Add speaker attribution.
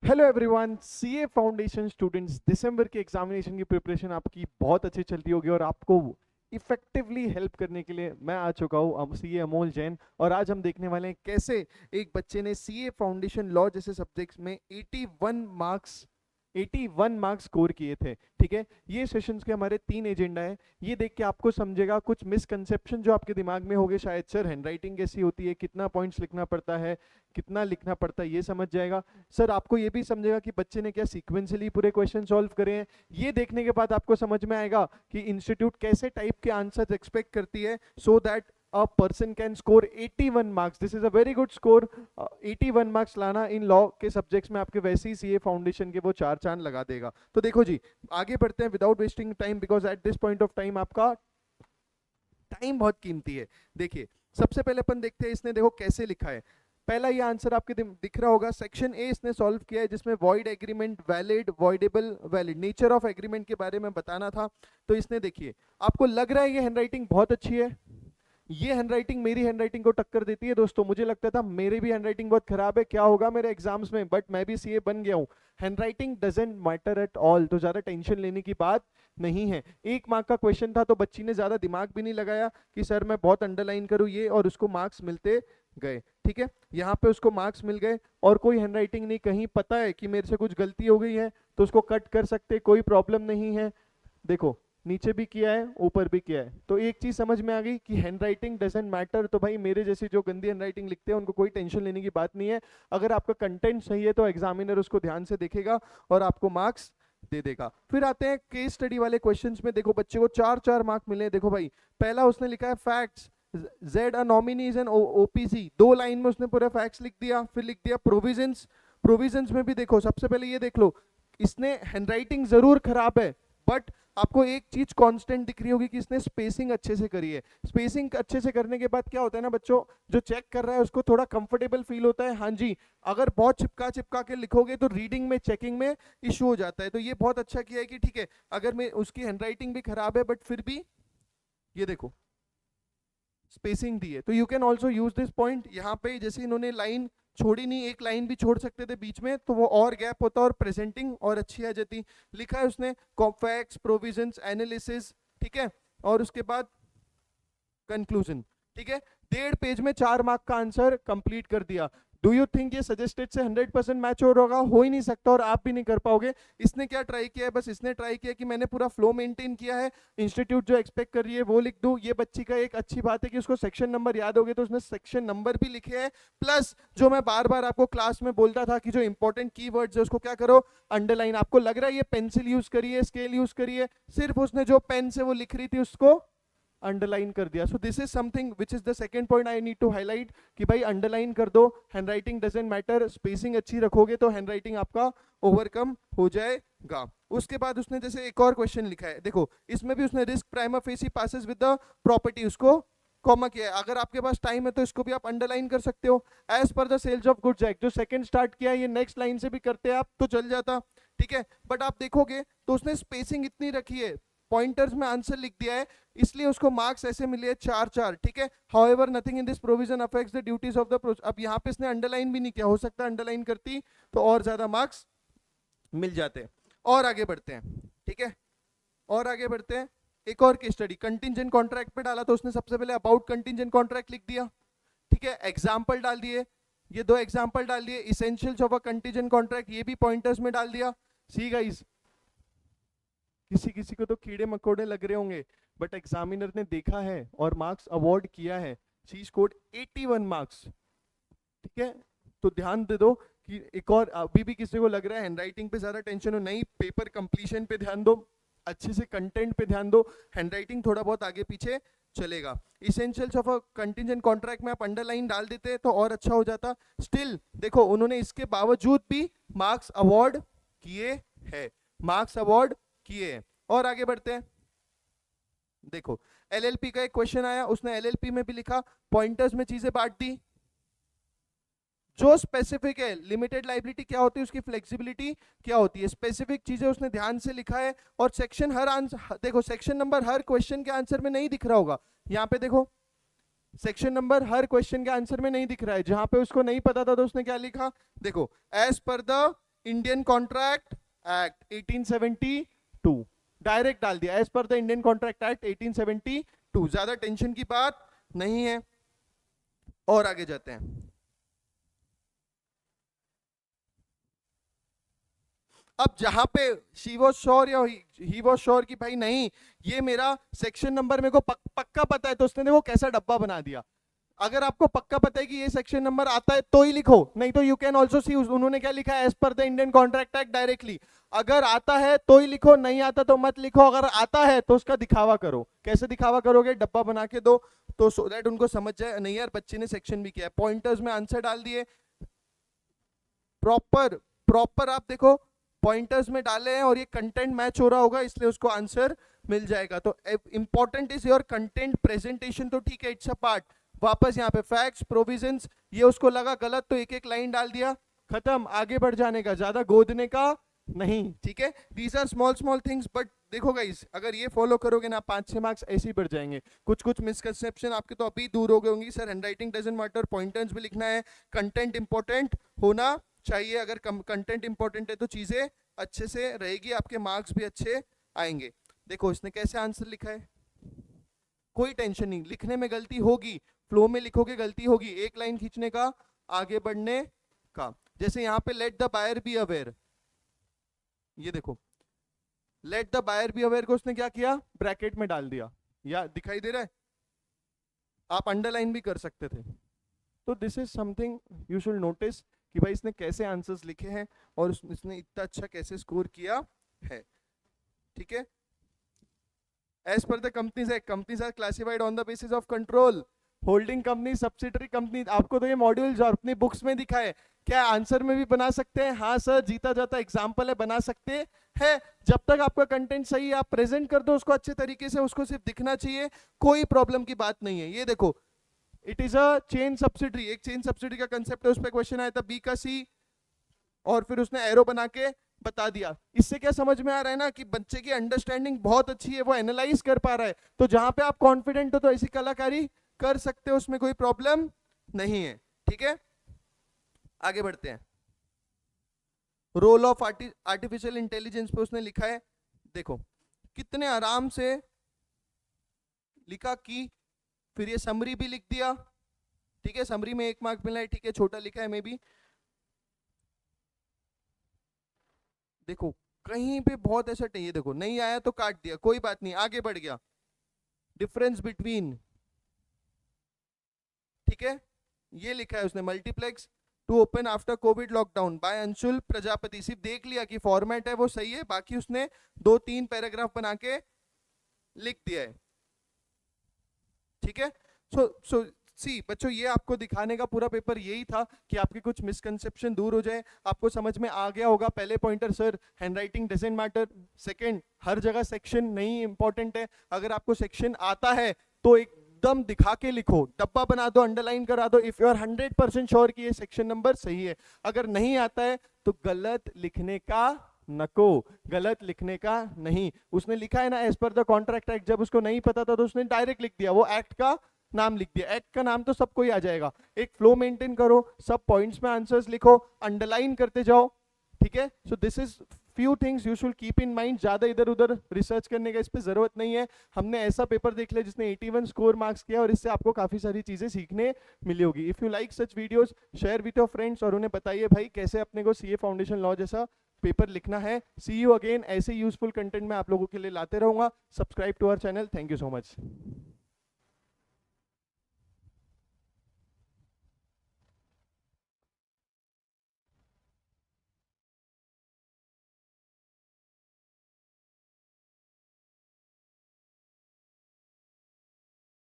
Speaker 1: Hello everyone, CA foundation students, दिसंबर के examination की प्रिपरेशन आपकी बहुत अच्छी चलती होगी और आपको इफेक्टिवली हेल्प करने के लिए मैं आ चुका हूँ, सीए अमोल जैन। और आज हम देखने वाले हैं कैसे एक बच्चे ने सीए फाउंडेशन लॉ जैसे सब्जेक्ट्स में 81 मार्क्स स्कोर किए थे। ठीक है, ये सेशंस के हमारे 3 एजेंडा है। ये देख के आपको समझेगा कुछ मिसकंसेप्शन जो आपके दिमाग में होंगे, शायद सर हैंडराइटिंग कैसी होती है, कितना पॉइंट्स लिखना पड़ता है, कितना लिखना पड़ता है, ये समझ जाएगा। सर आपको ये भी समझेगा कि बच्चे ने क्या सीक्वेंसली पूरे क्वेश्चन सॉल्व करे हैं। ये देखने के बाद आपको समझ में आएगा कि इंस्टीट्यूट कैसे टाइप के आंसर्स एक्सपेक्ट करती है, so that a person can score 81 marks. This is a very good score. 81 marks लाना इन लॉ के सब्जेक्ट्स में आपके वैसे ही सीए फाउंडेशन के वो चार चांद लगा देगा। तो देखो जी, आगे बढ़ते हैं without wasting time, because at this point of time आपका टाइम बहुत कीमती है। देखिए, सबसे पहले अपन देखते हैं इसने देखो कैसे लिखा है। पहला ये आंसर आपके दिख रहा होगा, सेक्शन ए इसने सॉल्व किया है जिसमें void agreement, valid, voidable, valid, nature of agreement के बारे में बताना था। तो इसने देखिए, आपको लग रहा है ये हैंडराइटिंग बहुत अच्छी है, ये हैंडराइटिंग मेरी हैंडराइटिंग को टक्कर देती है। दोस्तों मुझे लगता था मेरी भी हैंडराइटिंग बहुत खराब है, क्या होगा मेरे एग्जाम्स में, बट मैं भी सीए बन गया हूँ। Handwriting doesn't matter at all, तो ज्यादा टेंशन लेने की बात नहीं है। 1 मार्क का क्वेश्चन था तो बच्ची ने ज्यादा दिमाग भी नहीं लगाया कि सर मैं बहुत अंडरलाइन करूँ ये, और उसको मार्क्स मिलते गए। ठीक है, यहाँ पे उसको मार्क्स मिल गए और कोई हैंडराइटिंग नहीं, कहीं पता है कि मेरे से कुछ गलती हो गई है तो उसको कट कर सकते, कोई प्रॉब्लम नहीं है। देखो, नीचे भी किया है, ऊपर भी किया है, तो एक चीज समझ में आ गई कि हैंडराइटिंग डजंट मैटर। तो भाई मेरे जैसी जो गंदी हैंडराइटिंग लिखते हैं उनको कोई टेंशन लेने की बात नहीं है। अगर आपका कंटेंट सही है तो एग्जामिनर उसको ध्यान से देखेगा और आपको मार्क्स दे देगा। फिर आते हैं केस स्टडी वाले क्वेश्चंस में। देखो बच्चे को 4-4 मार्क मिले। देखो भाई, पहला उसने लिखा है facts, Z a nominee is an OPC, 2 line में उसने पूरा फैक्ट्स लिख दिया। फिर लिख दिया प्रोविजंस। प्रोविजंस में भी देखो, सबसे पहले ये देख लो, इसने हैंडराइटिंग जरूर खराब है बट आपको एक चीज कांस्टेंट दिख रही होगी कि इसने स्पेसिंग अच्छे से करी है। स्पेसिंग अच्छे से करने के बाद क्या होता है ना बच्चों, जो चेक कर रहा है उसको थोड़ा कंफर्टेबल फील होता है। हाँ जी, अगर बहुत चिपका चिपका के लिखोगे तो रीडिंग में, चेकिंग में इशू हो जाता है। तो ये बहुत अच्छा किया है कि ठीक है, अगर मैं उसकी हैंडराइटिंग भी खराब है बट फिर भी ये देखो स्पेसिंग दी है। तो you can also use this point. यहाँ पे जैसे इन्होंने लाइन छोड़ी नहीं, एक लाइन भी छोड़ सकते थे बीच में तो वो और गैप होता और प्रेजेंटिंग और अच्छी आ जाती। लिखा है उसने कॉम्फैक्ट्स, प्रोविजंस, एनालिसिस, ठीक है, और उसके बाद कंक्लूजन। ठीक है, 1.5 पेज में 4 मार्क का आंसर कंप्लीट कर दिया। डू यू थिंक ये सजेस्टेड से 100% मैच हो होगा? हो ही नहीं सकता और आप भी नहीं कर पाओगे। इसने क्या ट्राई किया है, बस इसने ट्राई किया कि मैंने पूरा फ्लो मेंटेन किया है, इंस्टीट्यूट जो एक्सपेक्ट कर रही है वो लिख दूं। ये बच्ची का एक अच्छी बात है कि उसको सेक्शन नंबर याद हो गए, तो उसने सेक्शन नंबर भी लिखे हैं। प्लस जो मैं बार बार आपको क्लास में बोलता था कि जो इंपॉर्टेंट कीवर्ड्स है उसको क्या करो, अंडरलाइन। आपको लग रहा है ये पेंसिल यूज करिए, स्केल यूज करिए, सिर्फ उसने जो पेन से वो लिख रही थी उसको अंडरलाइन कर दिया। So this is something which is the second point I need to highlight कि भाई अंडरलाइन कर दो, हैंडराइटिंग डजंट मैटर, स्पेसिंग अच्छी रखोगे तो हैंडराइटिंग आपका ओवरकम हो जाएगा। उसके बाद उसने जैसे एक और क्वेश्चन लिखा है, देखो इसमें भी उसने risk prima facie passes with the property उसको कॉमा किया है। अगर आपके पास टाइम है तो इसको भी आप अंडरलाइन कर सकते हो। As per the sales of goods act, जो सेकंड स्टार्ट किया है ये नेक्स्ट लाइन से भी करते हैं आप तो चल जाता। ठीक है, बट आप देखोगे तो उसने स्पेसिंग इतनी रखी है, पॉइंटर्स में आंसर लिख दिया है, इसलिए उसको मार्क्स ऐसे मिले हैं 4-4। ठीक है, however nothing in this provision affects the duties of the. अब यहाँ पे इसने अंडरलाइन भी नहीं किया, हो सकता है अंडरलाइन करती तो और ज्यादा मार्क्स मिल जाते। और आगे बढ़ते हैं, ठीक है, और आगे बढ़ते हैं। एक और केस स्टडी, कंटिंजेंट कॉन्ट्रैक्ट पे डाला तो उसने सबसे पहले अबाउट कंटिंजेंट कॉन्ट्रैक्ट लिख दिया। ठीक है, एग्जाम्पल डाल दिए, ये 2 एग्जाम्पल डाल दिए, essentials of a contingent contract ये भी पॉइंटर्स में डाल दिया। सी गाइस, किसी किसी को तो कीड़े मकोड़े लग रहे होंगे बट एग्जामिनर ने देखा है और मार्क्स अवार्ड किया है। She scored 81 marks. ठीक है, तो ध्यान दे दो कि एक और, अभी भी किसी को लग रहा है हैंडराइटिंग पे ज्यादा टेंशन हो, नहीं, पेपर कंप्लीशन पे ध्यान दो, अच्छे से कंटेंट पे ध्यान दो, हैंडराइटिंग थोड़ा बहुत आगे पीछे चलेगा। Essentials of a contingent contract में आप अंडरलाइन डाल देते तो और अच्छा हो जाता। स्टिल देखो उन्होंने इसके बावजूद भी मार्क्स अवार्ड किए हैं, मार्क्स अवार्ड किए हैं। और आगे बढ़ते हैं। देखो एलएलपी का एक क्वेश्चन आया, उसने एलएलपी में भी लिखा, पॉइंटर्स में चीजें बांट दी। जो स्पेसिफिक है, लिमिटेड लाइबिलिटी क्या होती है, उसकी फ्लेक्सिबिलिटी क्या होती है, स्पेसिफिक चीजें उसने ध्यान से लिखा है। और सेक्शन हर आंसर, देखो सेक्शन नंबर हर क्वेश्चन के आंसर में नहीं दिख रहा होगा, यहाँ पे देखो सेक्शन नंबर हर क्वेश्चन के आंसर में नहीं दिख रहा है। जहां पे उसको नहीं पता था तो उसने क्या लिखा, देखो as per the Indian contract act 1872, direct डाल दिया as per the Indian contract act 1872, ज्यादा टेंशन की बात नहीं है। और आगे जाते हैं। अब जहां पे शी वॉज श्योर या ही वॉज श्योर कि भाई नहीं ये मेरा सेक्शन नंबर मेरे को पक्का पता है, तो उसने देखो कैसा डब्बा बना दिया। अगर आपको पक्का पता है कि ये सेक्शन नंबर आता है तो ही लिखो, नहीं तो यू कैन ऑल्सो सी उन्होंने क्या लिखा है, as per the Indian contract act directly. अगर आता है तो ही लिखो, नहीं आता तो मत लिखो। अगर आता है तो उसका दिखावा करो। कैसे दिखावा करोगे, डब्बा बना के दो तो सो दैट उनको समझ जाए नहीं यार बच्चे ने सेक्शन भी किया है। पॉइंटर्स में आंसर डाल दिए, प्रॉपर प्रॉपर आप देखो पॉइंटर्स में डाले हैं और ये कंटेंट मैच हो रहा होगा इसलिए उसको आंसर मिल जाएगा। तो important is your content presentation, तो ठीक है इट्स अ पार्ट। वापस यहाँ पे फैक्ट्स प्रोविजंस, ये उसको लगा गलत तो एक एक लाइन डाल दिया, खत्म, आगे बढ़ जाने का, ज्यादा गोदने का नहीं, ठीक है। These are small small things, but देखो गाइस अगर ये फॉलो करोगे ना 5-6 मार्क्स ऐसे ही बढ़ जाएंगे। कुछ कुछ मिसकंसेप्शन आपके तो अभी दूर हो गए होंगी, sir handwriting doesn't matter, pointers भी लिखना है, कंटेंट इंपॉर्टेंट होना चाहिए। अगर कंटेंट इंपॉर्टेंट है तो चीजें अच्छे से रहेगी, आपके मार्क्स भी अच्छे आएंगे। देखो इसने कैसे आंसर लिखा है, कोई टेंशन नहीं, लिखने में गलती होगी, फ्लो में लिखोगे गलती होगी, एक लाइन खींचने का, आगे बढ़ने का। जैसे यहाँ पे let the buyer be aware, ये देखो let the buyer be aware को उसने क्या किया, ब्रैकेट में डाल दिया, या दिखाई दे रहा है, आप अंडरलाइन भी कर सकते थे। तो this is something you should notice कि भाई इसने कैसे आंसर्स लिखे हैं और इसने इतना अच्छा कैसे स्कोर किया है, ठीक है। As per the companies act, companies are classified on the basis of control, holding company, subsidiary company. आपको तो ये मॉड्यूल जो अपनी बुक्स में दिखा है, क्या आंसर में भी बना सकते हैं? हाँ सर, जीता जाता एग्जाम्पल है, बना सकते हैं। जब तक आपका कंटेंट सही है आप प्रेजेंट कर दो उसको अच्छे तरीके से, उसको सिर्फ दिखना चाहिए, कोई प्रॉब्लम की बात नहीं है। ये देखो it is a chain subsidiary, एक चेन सब्सिडरी का कंसेप्ट है, उस पर क्वेश्चन आया था बी का सी, और फिर उसने एरो बना के बता दिया। इससे क्या समझ में आ रहा है ना कि बच्चे की अंडरस्टैंडिंग बहुत अच्छी है, वो एनालाइज कर पा रहा है। तो जहां पे आप कॉन्फिडेंट हो तो ऐसी कलाकारी कर सकते हो, उसमें कोई प्रॉब्लम नहीं है, ठीक है। आगे बढ़ते हैं। रोल ऑफ आर्टिफिशियल इंटेलिजेंस पे उसने लिखा है, देखो कितने आराम से लिखा कि फिर ये समरी भी लिख दिया, ठीक है, समरी में 1 मार्क मिला है, ठीक है, छोटा लिखा है मे बी। देखो कहीं पे बहुत ऐसा ये देखो नहीं आया तो काट दिया, कोई बात नहीं, आगे बढ़ गया। डिफरेंस बिटवीन, ठीक है, ये लिखा है उसने, multiplex to open after covid lockdown by Anshul Prajapati. सिर्फ देख लिया कि फॉर्मेट है वो सही है, बाकी उसने 2-3 पैराग्राफ बना के लिख दिया है, ठीक है। सो सी बच्चों, ये आपको दिखाने का पूरा पेपर यही था कि आपके कुछ मिसकंसेप्शन दूर हो जाए, आपको समझ में आ गया होगा। पहले pointer sir handwriting doesn't matter, second हर जगह सेक्शन नहीं इंपॉर्टेंट है, अगर आपको सेक्शन आता है तो एकदम दिखा के लिखो, डब्बा बना दो, अंडरलाइन करा दो, इफ यू आर 100% श्योर कि ये सेक्शन नंबर सही है। अगर नहीं आता है तो गलत लिखने का नको, गलत लिखने का नहीं। उसने लिखा है ना as per the contract act, जब उसको नहीं पता था तो उसने डायरेक्ट लिख दिया, वो एक्ट का नाम लिख दिया, एक्ट का नाम तो सबको ही आ जाएगा। एक फ्लो मेंटेन करो, सब पॉइंट्स में आंसर्स लिखो, अंडरलाइन करते जाओ, ठीक है। सो this is few things you should keep in mind, ज्यादा इधर उधर रिसर्च करने का इस पे जरूरत नहीं है। हमने ऐसा पेपर देख लिया जिसने 81 स्कोर मार्क्स किया और इससे आपको काफी सारी चीजें सीखने मिली होगी। If you like such videos share with your friends और उन्हें बताइए भाई कैसे अपने को सीए फाउंडेशन लॉ जैसा पेपर लिखना है। सी यू अगेन, ऐसे यूजफुल कंटेंट मैं आप लोगों के लिए लाते रहूंगा। Subscribe to our channel, thank you so much.